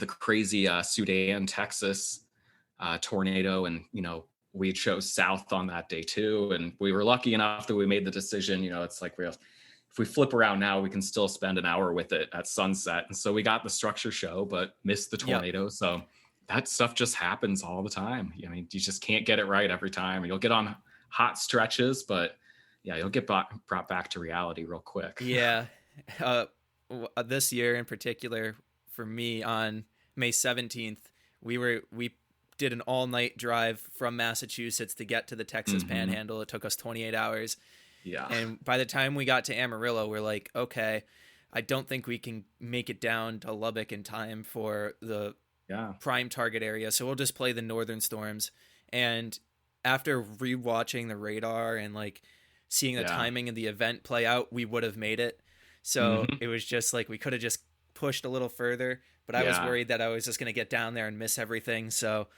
crazy Sudan, Texas tornado. And, we chose south on that day, too. And we were lucky enough that we made the decision. It's like if we flip around now, we can still spend an hour with it at sunset. And so we got the structure show, but missed the tornado. Yep. So that stuff just happens all the time. I mean, you just can't get it right every time. You'll get on hot stretches, but yeah, you'll get brought back to reality real quick. Yeah. This year in particular, for me, on May 17th, we did an all-night drive from Massachusetts to get to the Texas Hmm. Panhandle. It took us 28 hours. Yeah. And by the time we got to Amarillo, we're like, okay, I don't think we can make it down to Lubbock in time for the Yeah. prime target area. So we'll just play the northern storms. And after rewatching the radar and like seeing the Yeah. timing of the event play out, we would have made it. So Hmm. it was just like we could have just pushed a little further, but I was Yeah. worried that I was just going to get down there and miss everything. So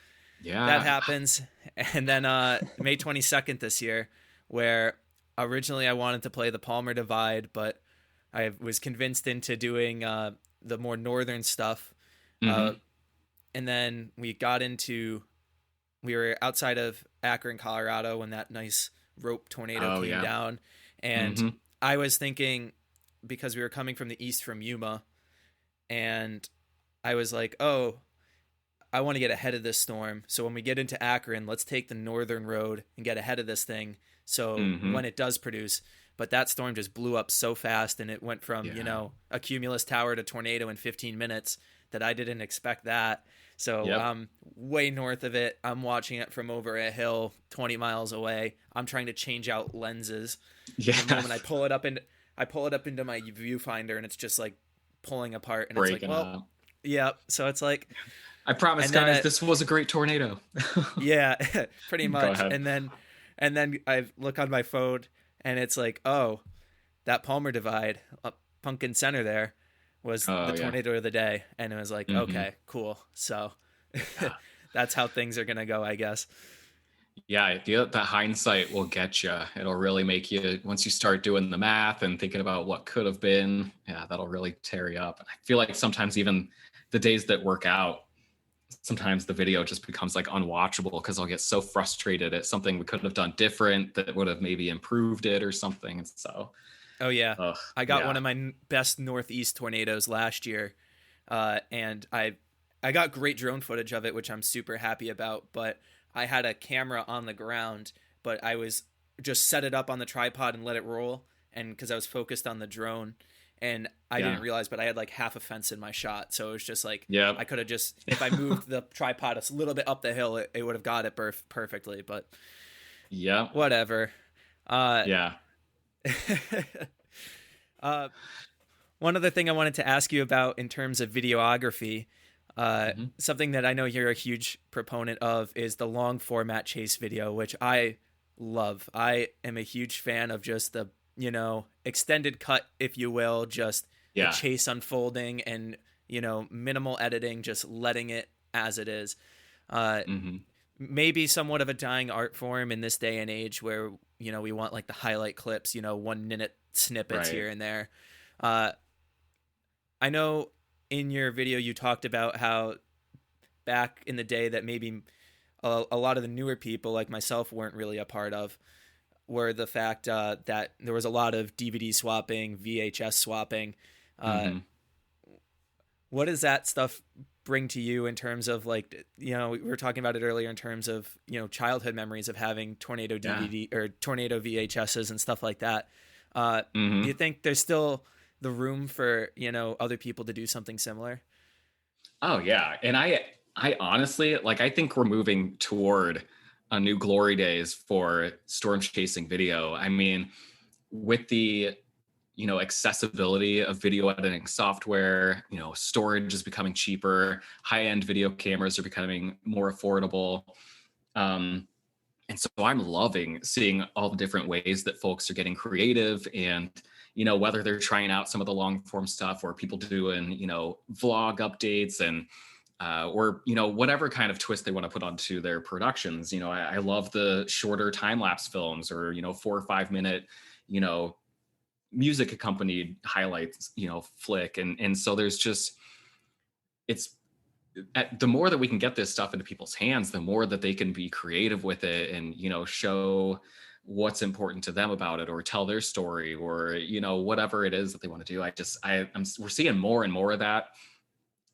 that Yeah. happens. And then May 22nd this year, where originally I wanted to play the Palmer Divide, but I was convinced into doing the more northern stuff. Uh, Hmm. and then we were outside of Akron, Colorado, when that nice rope tornado Oh came yeah. down. And Hmm. I was thinking, because we were coming from the east from Yuma, and I was like, oh, I want to get ahead of this storm. So when we get into Akron, let's take the northern road and get ahead of this thing. So Hmm. when it does produce, but that storm just blew up so fast and it went from, Yeah. a cumulus tower to tornado in 15 minutes that I didn't expect that. So Yep. I'm way north of it. I'm watching it from over a hill 20 miles away. I'm trying to change out lenses. And the Yeah. moment I pull it up into my viewfinder and it's just like pulling apart and it's like, Breaking well, up. yeah. So it's like, I promise, and then guys, this was a great tornado. yeah, pretty Go much. ahead. And then I look on my phone and it's like, oh, that Palmer Divide, Pumpkin Center there was the Oh yeah. tornado of the day, and it was like, Hmm. okay, cool. So Yeah. that's how things are gonna go, I guess. Yeah, the hindsight will get you. It'll really make you, once you start doing the math and thinking about what could have been. Yeah, that'll really tear you up. And I feel like sometimes even the days that work out, sometimes the video just becomes like unwatchable because I'll get so frustrated at something we could have done different that would have maybe improved it or something. And so, Oh yeah, ugh, I got one yeah, of my best northeast tornadoes last year, and I got great drone footage of it, which I'm super happy about. But I had a camera on the ground, but I was just set it up on the tripod and let it roll, and because I was focused on the drone, and I didn't yeah, realize, but I had like half a fence in my shot, so it was just like yep, I could have just, if I moved the tripod a little bit up the hill, it would have got it perfectly. But yep, whatever. Uh, yeah. uh, One other thing I wanted to ask you about in terms of videography, Hmm. something that I know you're a huge proponent of is the long format chase video, which I love. I am a huge fan of just the, extended cut, if you will, just the Yeah. chase unfolding and, minimal editing, just letting it as it is. Uh, Hmm. Maybe somewhat of a dying art form in this day and age where, we want like the highlight clips, 1 minute snippets Right. here and there. Uh, I know in your video you talked about how back in the day that maybe a lot of the newer people like myself weren't really a part of were the fact that there was a lot of DVD swapping, VHS swapping. Uh, Hmm. what does that stuff bring to you in terms of like, we were talking about it earlier in terms of, childhood memories of having tornado Yeah. DVD or tornado VHSs and stuff like that. Do you Hmm. think there's still the room for, other people to do something similar? Oh yeah, and I honestly like I think we're moving toward a new glory days for storm chasing video. I mean, with the accessibility of video editing software, storage is becoming cheaper, high end video cameras are becoming more affordable. Um, and so I'm loving seeing all the different ways that folks are getting creative and whether they're trying out some of the long form stuff or people doing vlog updates and or whatever kind of twist they want to put onto their productions. I love the shorter time lapse films or 4 or 5 minute you know music accompanied highlights flick. And so there's just, it's the more that we can get this stuff into people's hands, the more that they can be creative with it and show what's important to them about it or tell their story or whatever it is that they want to do. We're seeing more and more of that,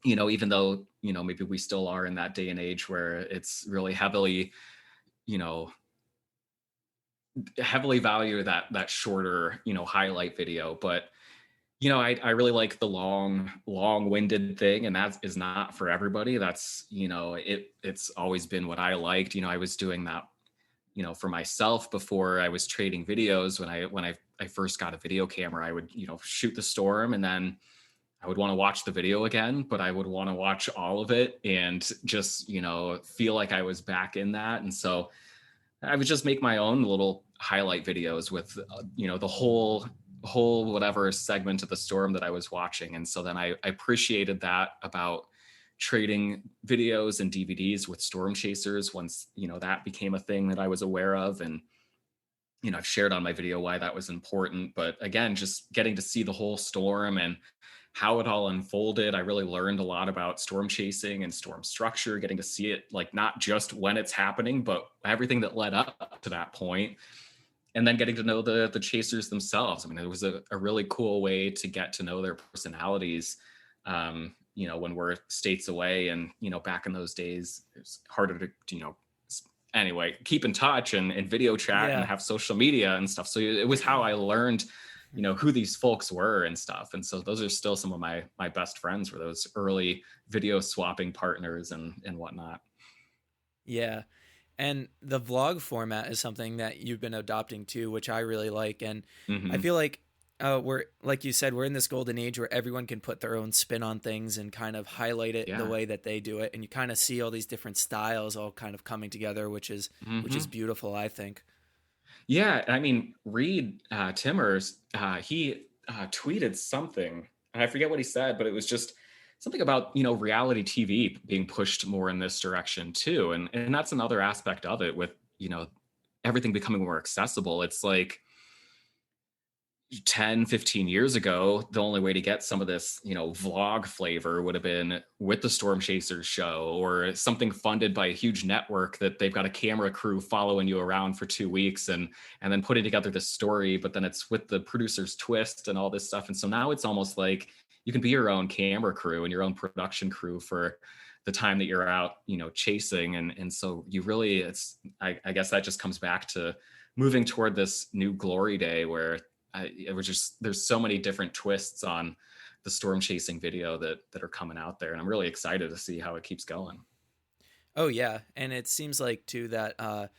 even though maybe we still are in that day and age where it's really heavily you know heavily value that shorter, highlight video. But I really like the long-winded thing, and that is not for everybody. That's, it's always been what I liked. I was doing that, for myself before I was trading videos. When I first got a video camera, I would, shoot the storm, and then I would want to watch the video again, but I would want to watch all of it and just, feel like I was back in that. And so I would just make my own little highlight videos with, the whole whatever segment of the storm that I was watching. And so then I appreciated that about trading videos and DVDs with storm chasers once, that became a thing that I was aware of. And, I've shared on my video why that was important. But again, just getting to see the whole storm and how it all unfolded. I really learned a lot about storm chasing and storm structure, getting to see it like not just when it's happening, but everything that led up to that point. And then getting to know the chasers themselves. I mean, it was a really cool way to get to know their personalities. When we're states away, and back in those days, it's harder to anyway, keep in touch and video chat and Yeah. have social media and stuff. So it was how I learned, who these folks were and stuff. And so those are still some of my best friends, were those early video swapping partners and whatnot. Yeah. And the vlog format is something that you've been adopting too, which I really like. And I Hmm. feel like we're, like you said, we're in this golden age where everyone can put their own spin on things and kind of highlight it the Yeah. way that they do it. And you kind of see all these different styles all kind of coming together, which is Hmm. beautiful, I think. Yeah, I mean, Reed Timmers, he tweeted something, and I forget what he said, but it was just something about reality TV being pushed more in this direction too, and that's another aspect of it with everything becoming more accessible. It's like 10, 15 years ago, the only way to get some of this, vlog flavor would have been with the Storm Chasers show, or something funded by a huge network that they've got a camera crew following you around for 2 weeks and then putting together this story, but then it's with the producer's twist and all this stuff. And so now it's almost like you can be your own camera crew and your own production crew for the time that you're out, chasing. And so you really, I guess that just comes back to moving toward this new glory day where it was just, there's so many different twists on the storm chasing video that are coming out there, and I'm really excited to see how it keeps going. Oh yeah, and it seems like too that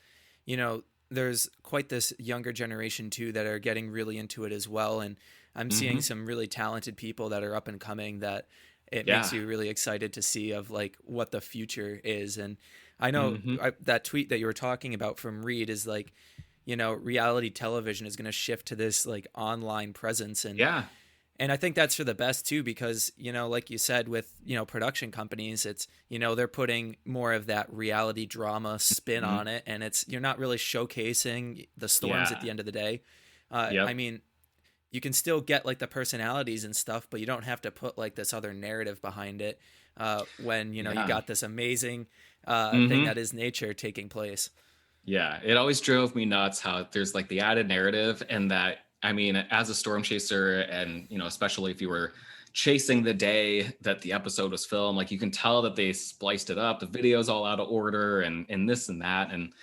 you know there's quite this younger generation too that are getting really into it as well, and I'm seeing Hmm. some really talented people that are up and coming that it makes Yeah. you really excited to see of like what the future is. And I know Hmm. that tweet that you were talking about from Reed is like, reality television is going to shift to this like online presence. Yeah. And I think that's for the best too, because, like you said, with, production companies, it's, they're putting more of that reality drama spin Hmm. on it. And you're not really showcasing the storms at Yeah. the end of the day. I Yep. mean, you can still get like the personalities and stuff, but you don't have to put like this other narrative behind it when, you Yeah. got this amazing thing Hmm. that is nature taking place. Yeah, it always drove me nuts how there's like the added narrative, and that, I mean, as a storm chaser, and especially if you were chasing the day that the episode was filmed, like you can tell that they spliced it up. The video's all out of order, and this and that. And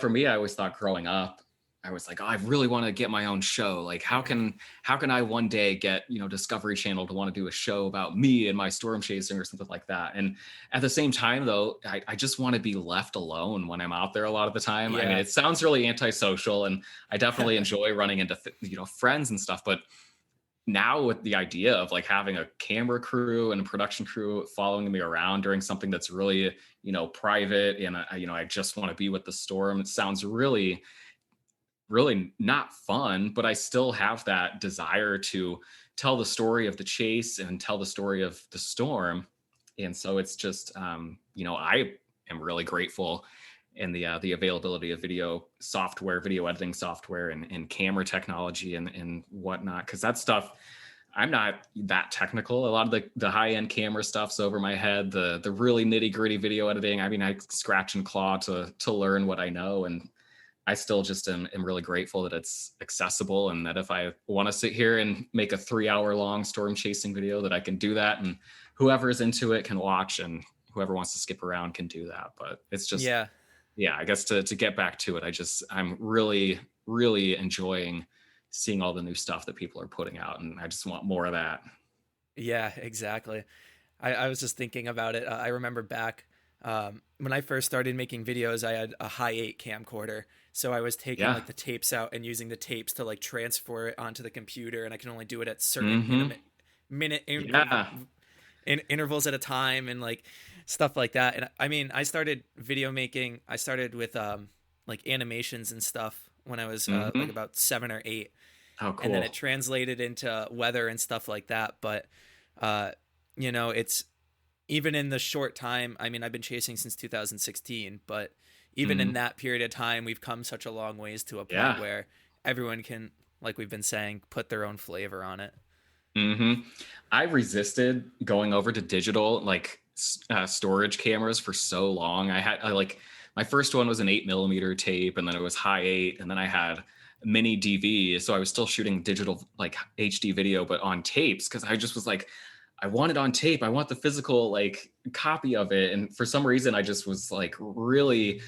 for me, I always thought growing up, I was like, oh, I really want to get my own show. Like, how can I one day get Discovery Channel to want to do a show about me and my storm chasing or something like that? And at the same time, though, I just want to be left alone when I'm out there a lot of the time. I mean, Yeah. it sounds really antisocial, and I definitely enjoy running into friends and stuff. But now with the idea of like having a camera crew and a production crew following me around during something that's really private, and I just want to be with the storm, it sounds really really not fun, but I still have that desire to tell the story of the chase and tell the story of the storm. And so it's just, I am really grateful in the availability of video software, video editing software, and camera technology and whatnot. Because that stuff, I'm not that technical. A lot of the high end camera stuff's over my head. The really nitty gritty video editing, I mean, I scratch and claw to learn what I know, and I still just am really grateful that it's accessible, and that if I want to sit here and make a 3 hour long storm chasing video, that I can do that, and whoever is into it can watch, and whoever wants to skip around can do that. But it's just Yeah. yeah, I guess to get back to it, I'm really, really enjoying seeing all the new stuff that people are putting out, and I just want more of that. Yeah, exactly. I was just thinking about it. I remember back when I first started making videos, I had a high 8 camcorder. So I was taking Yeah. like the tapes out and using the tapes to like transfer it onto the computer, and I can only do it at certain Mm-hmm. minute Yeah. intervals at a time, and like stuff like that. And I mean, I started video making. I started with like animations and stuff when I was like Mm-hmm. about 7 or 8, Oh, and then cool. it translated into weather and stuff like that. But uh, it's even in the short time. I mean, I've been chasing since 2016, but even in Mm-hmm. that period of time, we've come such a long ways to a point Yeah. where everyone can, like we've been saying, put their own flavor on it. Mm-hmm. I resisted going over to digital, like storage cameras for so long. I like my first one was an 8 millimeter tape, and then it was high eight, and then I had mini DV. So I was still shooting digital, like HD video, but on tapes, because I just was like, I want it on tape. I want the physical like copy of it. And for some reason, I just was like really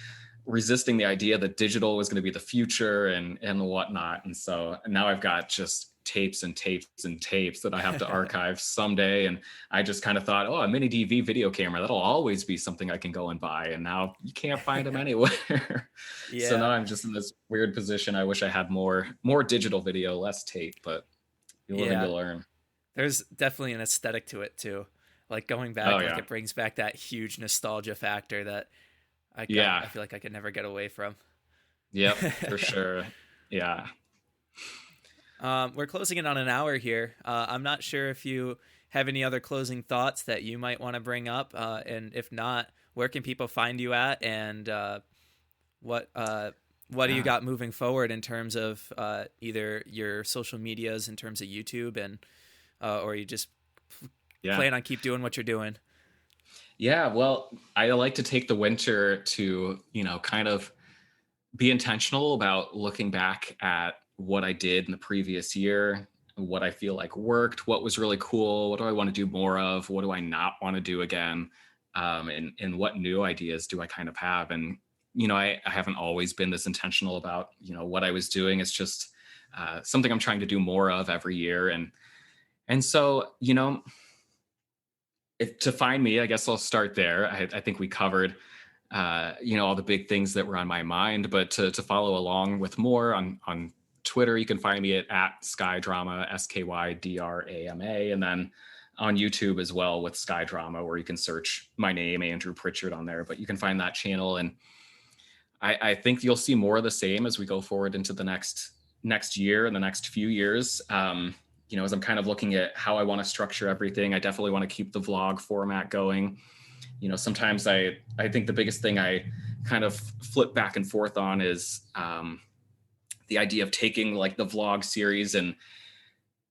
resisting the idea that digital was going to be the future and whatnot. And so now I've got just tapes and tapes and tapes that I have to archive someday. And I just kind of thought, oh, a mini DV video camera, that'll always be something I can go and buy. And now you can't find them anywhere. So now Yeah, I'm just in this weird position. I wish I had more digital video, less tape, but you're living to yeah. learn. There's definitely an aesthetic to it too. Like going Oh back, like yeah. it brings back that huge nostalgia factor that I Yeah. feel like I could never get away from. Yep, for sure. Yeah. We're closing in on an hour here. I'm not sure if you have any other closing thoughts that you might want to bring up, and if not, where can people find you at, and what what do you Yeah. got moving forward in terms of either your social medias, in terms of YouTube, and or you just Yeah. plan on keep doing what you're doing? Yeah, well, I like to take the winter to, kind of be intentional about looking back at what I did in the previous year, what I feel like worked, what was really cool, what do I want to do more of, what do I not want to do again, and what new ideas do I kind of have. And I haven't always been this intentional about what I was doing. It's just something I'm trying to do more of every year, and so if to find me, I guess I'll start there. I think we covered, all the big things that were on my mind. But to follow along with more on Twitter, you can find me at Skydrama, SKYDRAMA, and then on YouTube as well with Skydrama, where you can search my name, Andrew Pritchard, on there. But you can find that channel, and I think you'll see more of the same as we go forward into the next year and the next few years. As I'm kind of looking at how I want to structure everything, I definitely want to keep the vlog format going. Sometimes I think the biggest thing I kind of flip back and forth on is the idea of taking like the vlog series, and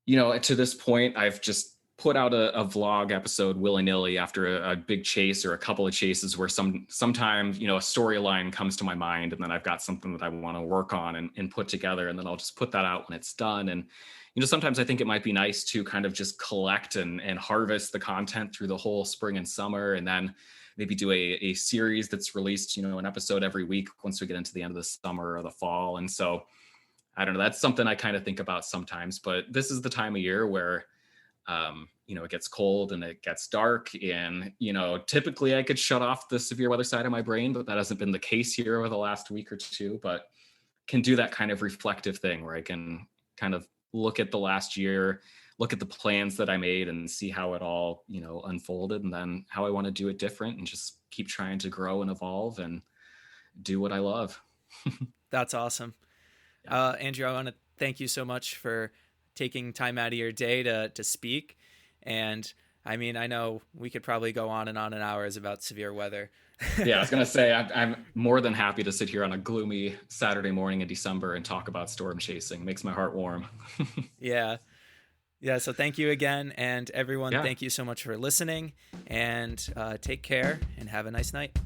to this point I've just put out a vlog episode willy-nilly after a big chase or a couple of chases where sometimes a storyline comes to my mind, and then I've got something that I want to work on and put together, and then I'll just put that out when it's done. And sometimes I think it might be nice to kind of just collect and harvest the content through the whole spring and summer, and then maybe do a series that's released, an episode every week once we get into the end of the summer or the fall. And so I don't know, that's something I kind of think about sometimes. But this is the time of year where it gets cold and it gets dark, and typically I could shut off the severe weather side of my brain, but that hasn't been the case here over the last week or two. But can do that kind of reflective thing where I can kind of look at the last year, look at the plans that I made, and see how it all unfolded, and then how I want to do it different, and just keep trying to grow and evolve and do what I love. That's awesome. Yeah. Andrew, I want to thank you so much for taking time out of your day to speak. And I mean, I know we could probably go on and hours about severe weather. Yeah, I was gonna say I'm more than happy to sit here on a gloomy Saturday morning in December and talk about storm chasing. Makes my heart warm. Yeah. Yeah. So thank you again. And everyone, Yeah. thank you so much for listening, and take care and have a nice night.